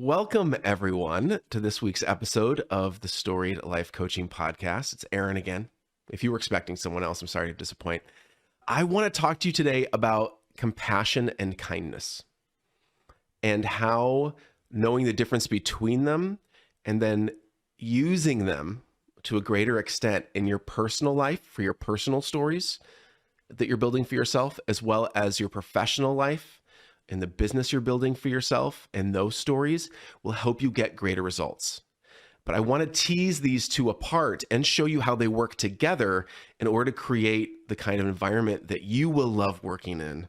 Welcome, everyone, to this week's episode of the Storied Life Coaching Podcast. It's Aaron again. If you were expecting someone else, I'm sorry to disappoint. I want to talk to you today about compassion and kindness and how knowing the difference between them and then using them to a greater extent in your personal life for your personal stories that you're building for yourself, as well as your professional life and the business you're building for yourself, and those stories will help you get greater results. But I want to tease these two apart and show you how they work together in order to create the kind of environment that you will love working in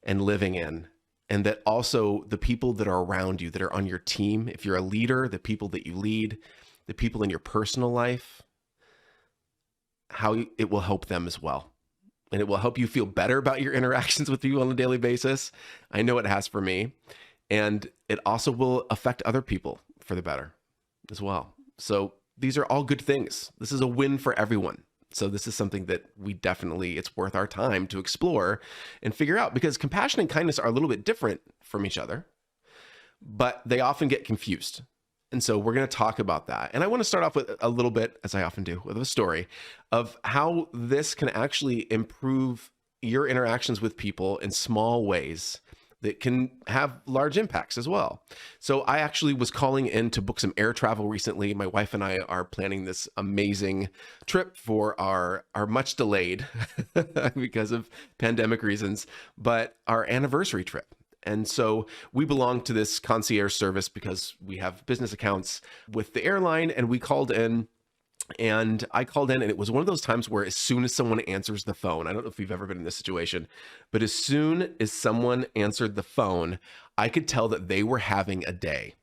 and living in. And that also the people that are around you, that are on your team, if you're a leader, the people that you lead, the people in your personal life, how it will help them as well. And it will help you feel better about your interactions with people on a daily basis. I know it has for me. And it also will affect other people for the better as well. So these are all good things. This is a win for everyone. So this is something that it's worth our time to explore and figure out, because compassion and kindness are a little bit different from each other, but they often get confused. And so we're going to talk about that. And I want to start off with a little bit, as I often do, with a story of how this can actually improve your interactions with people in small ways that can have large impacts as well. So I actually was calling in to book some air travel recently. My wife and I are planning this amazing trip for our much delayed because of pandemic reasons, but our anniversary trip. And so we belong to this concierge service because we have business accounts with the airline, and we called in. And I called in, and it was one of those times where as soon as someone answers the phone, I don't know if you've ever been in this situation, but as soon as someone answered the phone, I could tell that they were having a day.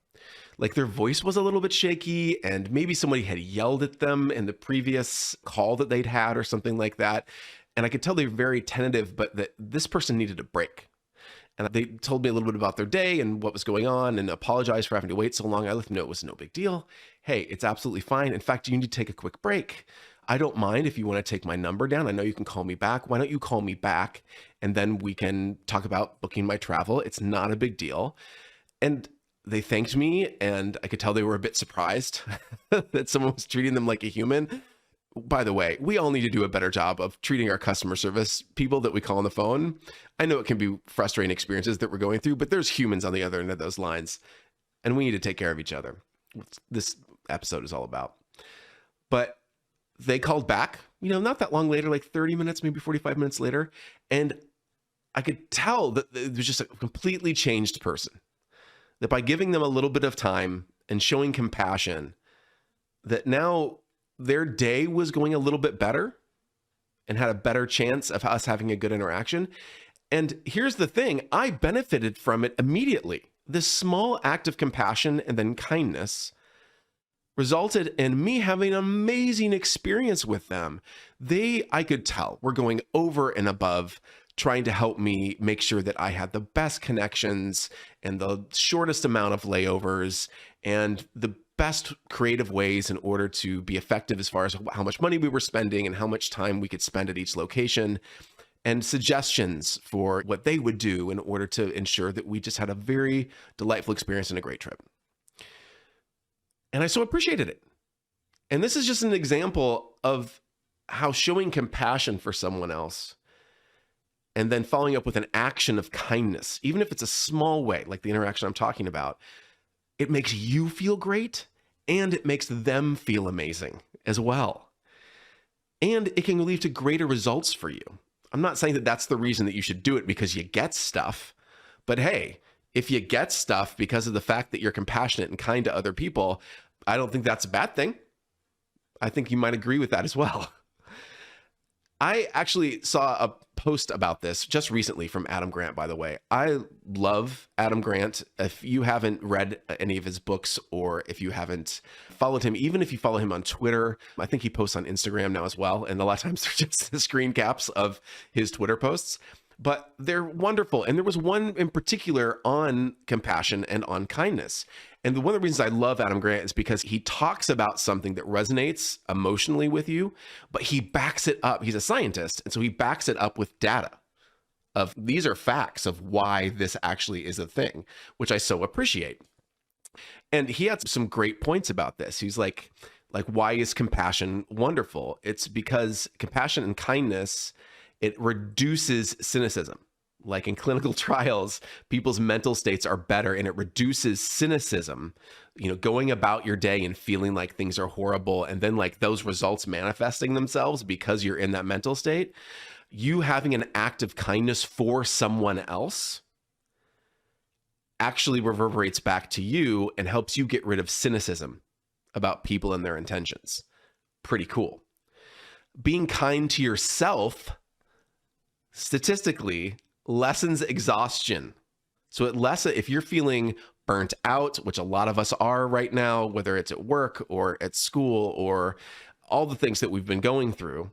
Like their voice was a little bit shaky, and maybe somebody had yelled at them in the previous call that they'd had or something like that. And I could tell they were very tentative, but that this person needed a break. And they told me a little bit about their day and what was going on and apologized for having to wait so long. I let them know it was no big deal. Hey, it's absolutely fine. In fact, you need to take a quick break. I don't mind if you want to take my number down. I know you can call me back. Why don't you call me back? And then we can talk about booking my travel. It's not a big deal. And they thanked me, and I could tell they were a bit surprised that someone was treating them like a human. By the way, we all need to do a better job of treating our customer service people that we call on the phone. I know it can be frustrating experiences that we're going through, but there's humans on the other end of those lines, and we need to take care of each other. What this episode is all about. But they called back, not that long later, like 30 minutes, maybe 45 minutes later, and I could tell that it was just a completely changed person. That by giving them a little bit of time and showing compassion, that now their day was going a little bit better and had a better chance of us having a good interaction. And here's the thing, I benefited from it immediately. This small act of compassion and then kindness resulted in me having an amazing experience with them. I could tell, were going over and above trying to help me make sure that I had the best connections and the shortest amount of layovers and the best creative ways in order to be effective as far as how much money we were spending and how much time we could spend at each location, and suggestions for what they would do in order to ensure that we just had a very delightful experience and a great trip. And I so appreciated it. And this is just an example of how showing compassion for someone else and then following up with an action of kindness, even if it's a small way, like the interaction I'm talking about, it makes you feel great, and it makes them feel amazing as well. And it can lead to greater results for you. I'm not saying that that's the reason that you should do it because you get stuff, but hey, if you get stuff because of the fact that you're compassionate and kind to other people, I don't think that's a bad thing. I think you might agree with that as well. I actually saw a post about this just recently from Adam Grant, by the way. I love Adam Grant. If you haven't read any of his books, or if you haven't followed him, even if you follow him on Twitter, I think he posts on Instagram now as well. And a lot of times they're just the screen caps of his Twitter posts. But they're wonderful. And there was one in particular on compassion and on kindness. And one of the reasons I love Adam Grant is because he talks about something that resonates emotionally with you, but he backs it up. He's a scientist, and so he backs it up with data of these are facts of why this actually is a thing, which I so appreciate. And he had some great points about this. He's like, why is compassion wonderful? It's because compassion and kindness, it reduces cynicism. Like in clinical trials, people's mental states are better and it reduces cynicism, going about your day and feeling like things are horrible. And then like those results manifesting themselves because you're in that mental state, you having an act of kindness for someone else actually reverberates back to you and helps you get rid of cynicism about people and their intentions. Pretty cool. Being kind to yourself, statistically, lessens exhaustion. So if you're feeling burnt out, which a lot of us are right now, whether it's at work or at school or all the things that we've been going through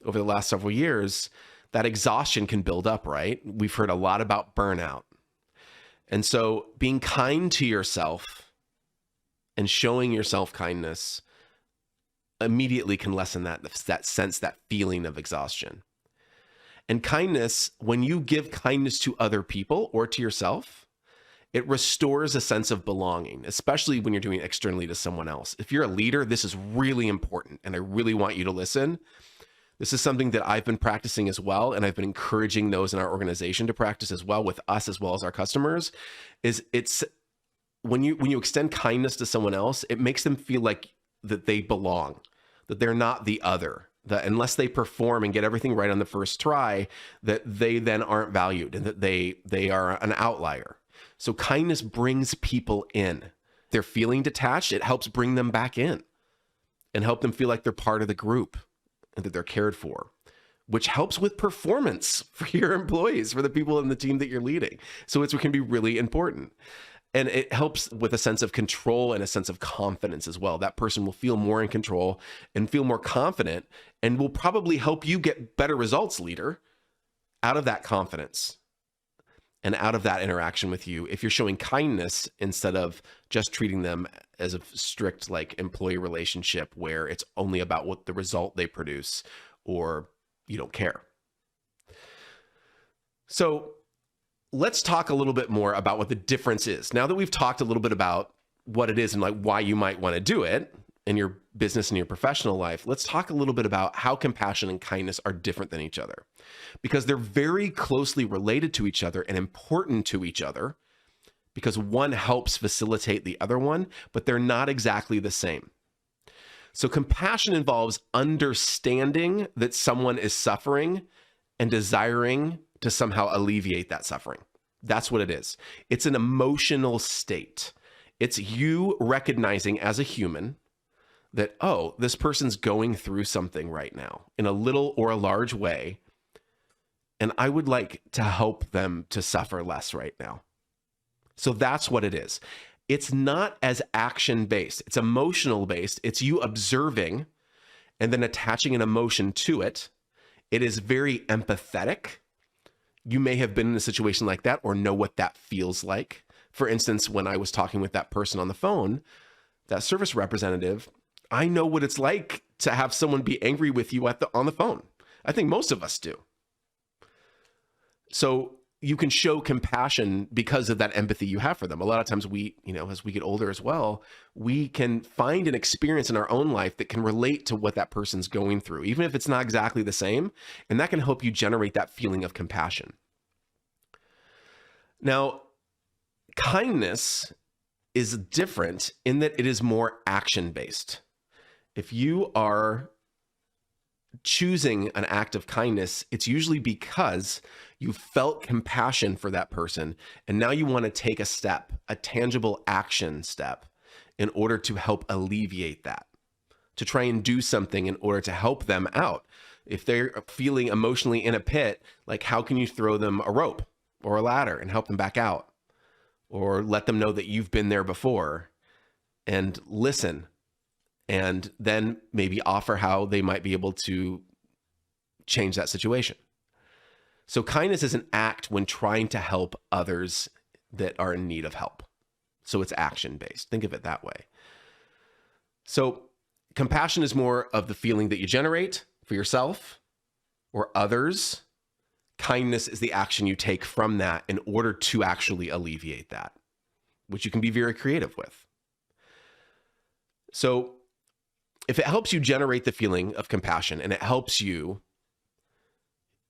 over the last several years, that exhaustion can build up, right? We've heard a lot about burnout. And so being kind to yourself and showing yourself kindness immediately can lessen that sense, that feeling of exhaustion. And kindness, when you give kindness to other people or to yourself, it restores a sense of belonging, especially when you're doing it externally to someone else. If you're a leader, this is really important, and I really want you to listen. This is something that I've been practicing as well, and I've been encouraging those in our organization to practice as well with us as well as our customers, it's when you extend kindness to someone else, it makes them feel like that they belong, that they're not the other, that unless they perform and get everything right on the first try, that they then aren't valued and that they are an outlier. So kindness brings people in. They're feeling detached. It helps bring them back in and help them feel like they're part of the group and that they're cared for, which helps with performance for your employees, for the people in the team that you're leading. So it can be really important. And it helps with a sense of control and a sense of confidence as well. That person will feel more in control and feel more confident and will probably help you get better results, leader, out of that confidence and out of that interaction with you. If you're showing kindness instead of just treating them as a strict like employee relationship where it's only about what the result they produce or you don't care. So let's talk a little bit more about what the difference is. Now that we've talked a little bit about what it is and like why you might want to do it in your business and your professional life, let's talk a little bit about how compassion and kindness are different than each other, because they're very closely related to each other and important to each other, because one helps facilitate the other one, but they're not exactly the same. So compassion involves understanding that someone is suffering and desiring to somehow alleviate that suffering. That's what it is. It's an emotional state. It's you recognizing as a human that, oh, this person's going through something right now in a little or a large way, and I would like to help them to suffer less right now. So that's what it is. It's not as action-based. It's emotional-based. It's you observing and then attaching an emotion to it. It is very empathetic. You may have been in a situation like that or know what that feels like. For instance, when I was talking with that person on the phone, that service representative, I know what it's like to have someone be angry with you on the phone. I think most of us do. So you can show compassion because of that empathy you have for them. A lot of times we, as we get older as well, we can find an experience in our own life that can relate to what that person's going through, even if it's not exactly the same. And that can help you generate that feeling of compassion. Now, kindness is different in that it is more action-based. If you are choosing an act of kindness, it's usually because you felt compassion for that person, and now you want to take a step, a tangible action step, in order to help alleviate that, to try and do something in order to help them out. If they're feeling emotionally in a pit, like how can you throw them a rope or a ladder and help them back out? Or let them know that you've been there before and listen, and then maybe offer how they might be able to change that situation. So kindness is an act when trying to help others that are in need of help. So it's action-based. Think of it that way. So compassion is more of the feeling that you generate for yourself or others. Kindness is the action you take from that in order to actually alleviate that. which you can be very creative with. So if it helps you generate the feeling of compassion and it helps you,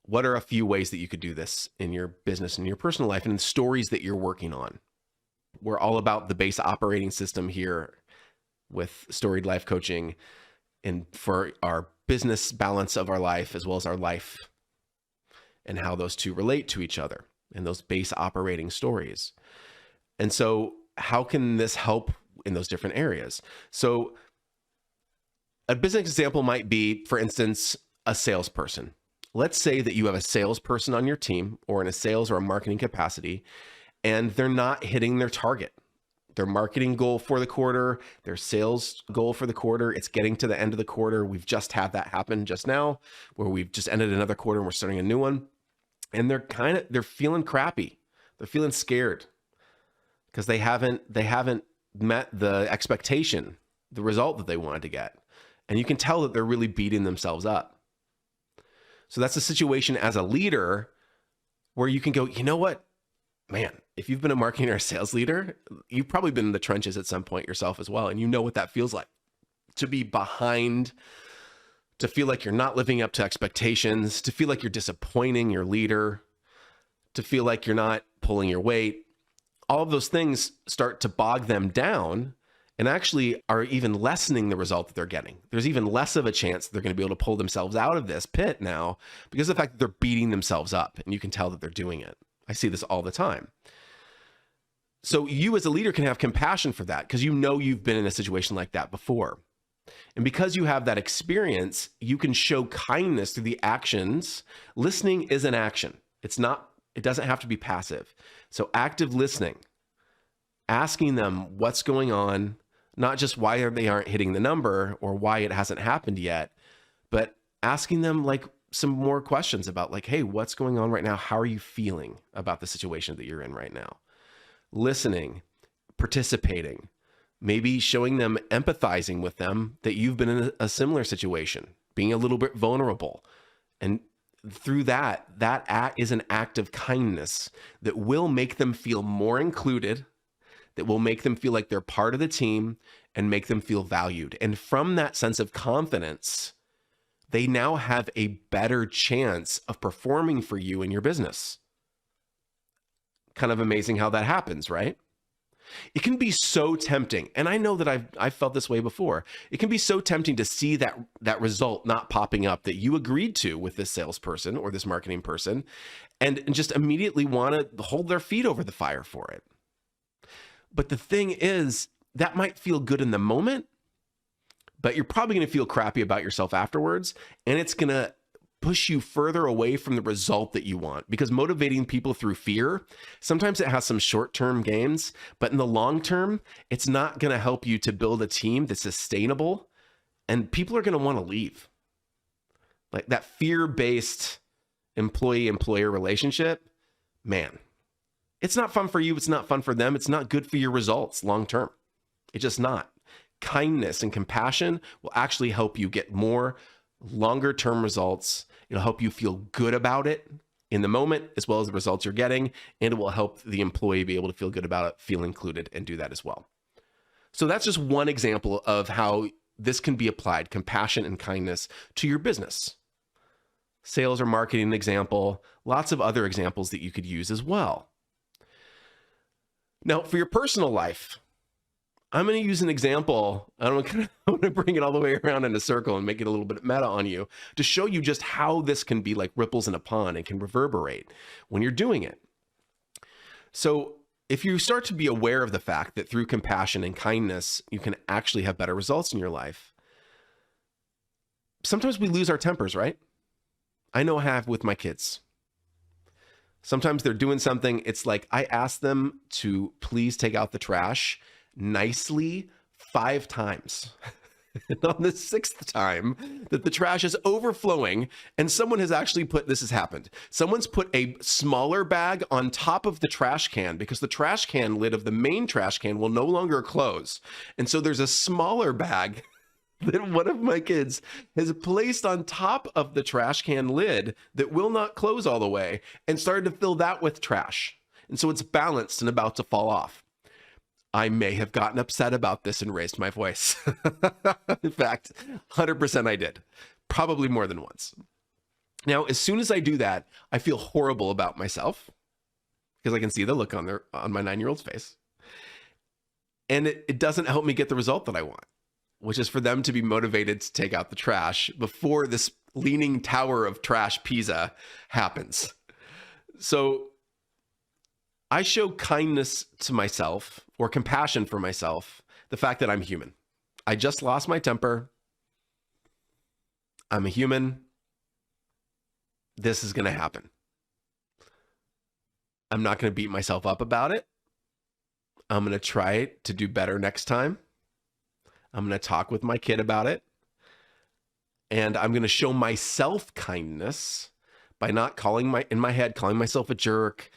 what are a few ways that you could do this in your business and your personal life and in the stories that you're working on? We're all about the base operating system here with Storied Life Coaching and for our business balance of our life as well as our life and how those two relate to each other and those base operating stories. And so how can this help in those different areas? So a business example might be, for instance, a salesperson. Let's say that you have a salesperson on your team or in a sales or a marketing capacity, and they're not hitting their target. Their marketing goal for the quarter, their sales goal for the quarter, it's getting to the end of the quarter. We've just had that happen just now where we've just ended another quarter and we're starting a new one. And they're feeling crappy. They're feeling scared because they haven't met the expectation, the result that they wanted to get. And you can tell that they're really beating themselves up. So that's a situation as a leader where you can go, you know what, man, if you've been a marketing or a sales leader, you've probably been in the trenches at some point yourself as well. And you know what that feels like to be behind, to feel like you're not living up to expectations, to feel like you're disappointing your leader, to feel like you're not pulling your weight. All of those things start to bog them down and actually are even lessening the result that they're getting. There's even less of a chance that they're going to be able to pull themselves out of this pit now because of the fact that they're beating themselves up, and you can tell that they're doing it. I see this all the time. So you as a leader can have compassion for that because you know you've been in a situation like that before. And because you have that experience, you can show kindness through the actions. Listening is an action. It doesn't have to be passive. So active listening, asking them what's going on, not just why they aren't hitting the number or why it hasn't happened yet, but asking them like some more questions about like, hey, what's going on right now? How are you feeling about the situation that you're in right now? Listening, participating, maybe showing them, empathizing with them that you've been in a similar situation, being a little bit vulnerable. And through that act is an act of kindness that will make them feel more included, that will make them feel like they're part of the team and make them feel valued. And from that sense of confidence, they now have a better chance of performing for you in your business. Kind of amazing how that happens, right? It can be so tempting. And I know that I've felt this way before. It can be so tempting to see that result not popping up that you agreed to with this salesperson or this marketing person and just immediately want to hold their feet over the fire for it. But the thing is, that might feel good in the moment, but you're probably going to feel crappy about yourself afterwards. And it's going to push you further away from the result that you want, because motivating people through fear, sometimes it has some short-term gains, but in the long term, it's not going to help you to build a team that's sustainable, and people are going to want to leave. Like that fear-based employee-employer relationship, man, it's not fun for you. It's not fun for them. It's not good for your results long-term. It's just not. Kindness and compassion will actually help you get more longer term results. It'll help you feel good about it in the moment, as well as the results you're getting. And it will help the employee be able to feel good about it, feel included, and do that as well. So that's just one example of how this can be applied, compassion and kindness, to your business. Sales or marketing example, lots of other examples that you could use as well. Now, for your personal life, I'm going to use an example. I want to bring it all the way around in a circle and make it a little bit meta on you to show you just how this can be like ripples in a pond and can reverberate when you're doing it. So if you start to be aware of the fact that through compassion and kindness, you can actually have better results in your life. Sometimes we lose our tempers, right? I know I have with my kids. Sometimes they're doing something. It's like I ask them to please take out the trash nicely 5 times. And on the 6th time that the trash is overflowing and someone has actually this has happened. Someone's put a smaller bag on top of the trash can because the trash can lid of the main trash can will no longer close. And so there's a smaller bag that one of my kids has placed on top of the trash can lid that will not close all the way and started to fill that with trash. And so it's balanced and about to fall off. I may have gotten upset about this and raised my voice. In fact, 100% I did, probably more than once. Now, as soon as I do that, I feel horrible about myself because I can see the look on my 9-year-old's face. And it doesn't help me get the result that I want, which is for them to be motivated to take out the trash before this leaning tower of trash Pisa happens. So I show kindness to myself or compassion for myself, the fact that I'm human. I just lost my temper. I'm a human. This is going to happen. I'm not going to beat myself up about it. I'm going to try to do better next time. I'm going to talk with my kid about it. And I'm going to show myself kindness by not calling myself a jerk,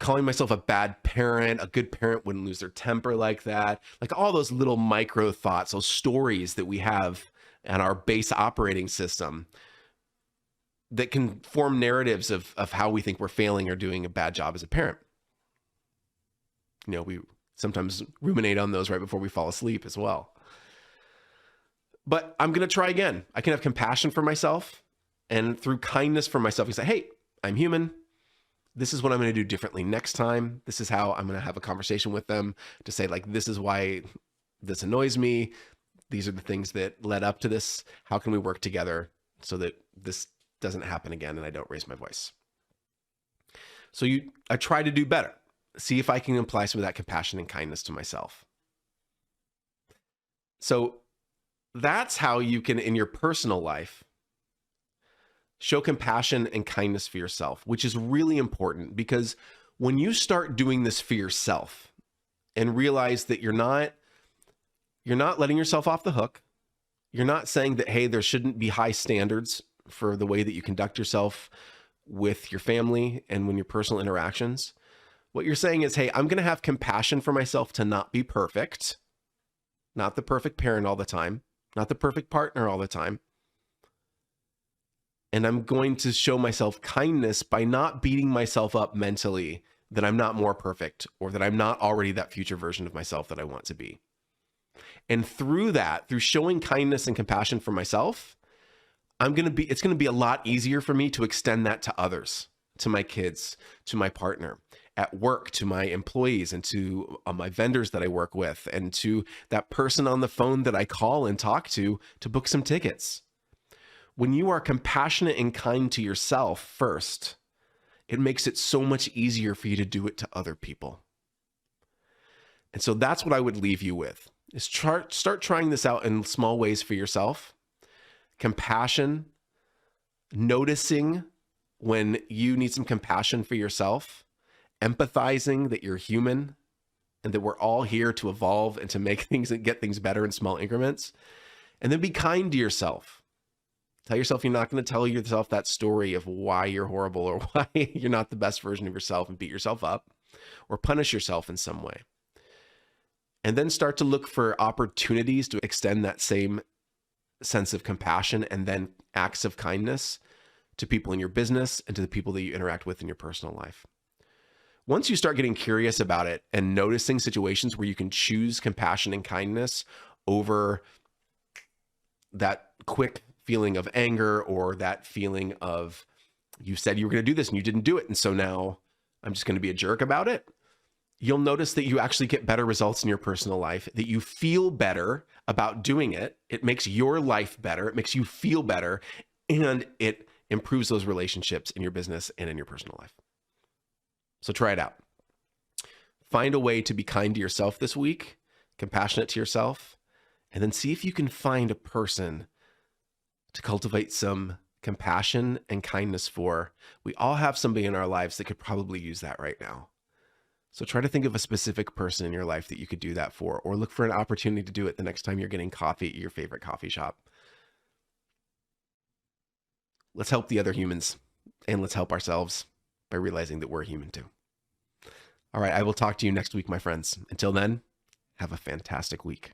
calling myself a bad parent. A good parent wouldn't lose their temper like that. Like all those little micro thoughts, those stories that we have in our base operating system that can form narratives of how we think we're failing or doing a bad job as a parent. You know, we sometimes ruminate on those right before we fall asleep as well. But I'm going to try again. I can have compassion for myself and through kindness for myself, I say, hey, I'm human. This is what I'm going to do differently next time. This is how I'm going to have a conversation with them to say, like, this is why this annoys me. These are the things that led up to this. How can we work together so that this doesn't happen again and I don't raise my voice? So I try to do better. See if I can apply some of that compassion and kindness to myself. So that's how you can, in your personal life, show compassion and kindness for yourself, which is really important because when you start doing this for yourself and realize that you're not letting yourself off the hook, you're not saying that, hey, there shouldn't be high standards for the way that you conduct yourself with your family and when your personal interactions. What you're saying is, hey, I'm going to have compassion for myself to not be perfect, not the perfect parent all the time, not the perfect partner all the time. And I'm going to show myself kindness by not beating myself up mentally that I'm not more perfect or that I'm not already that future version of myself that I want to be. And through that, through showing kindness and compassion for myself, it's going to be a lot easier for me to extend that to others, to my kids, to my partner, at work, to my employees, and to my vendors that I work with, and to that person on the phone that I call and talk to book some tickets. When you are compassionate and kind to yourself first, it makes it so much easier for you to do it to other people. And so that's what I would leave you with, is start trying this out in small ways for yourself. Compassion, noticing when you need some compassion for yourself, empathizing that you're human and that we're all here to evolve and to make things and get things better in small increments. And then be kind to yourself. Tell yourself you're not going to tell yourself that story of why you're horrible or why you're not the best version of yourself and beat yourself up or punish yourself in some way. And then start to look for opportunities to extend that same sense of compassion and then acts of kindness to people in your business and to the people that you interact with in your personal life. Once you start getting curious about it and noticing situations where you can choose compassion and kindness over that quick feeling of anger or that feeling of you said you were going to do this and you didn't do it, and so now I'm just going to be a jerk about it, you'll notice that you actually get better results in your personal life, that you feel better about doing it. It makes your life better. It makes you feel better, and it improves those relationships in your business and in your personal life. So try it out. Find a way to be kind to yourself this week, compassionate to yourself, and then see if you can find a person to cultivate some compassion and kindness for. We all have somebody in our lives that could probably use that right now. So try to think of a specific person in your life that you could do that for, or look for an opportunity to do it the next time you're getting coffee at your favorite coffee shop. Let's help the other humans, and let's help ourselves by realizing that we're human too. All right, I will talk to you next week, my friends. Until then, have a fantastic week.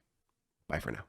Bye for now.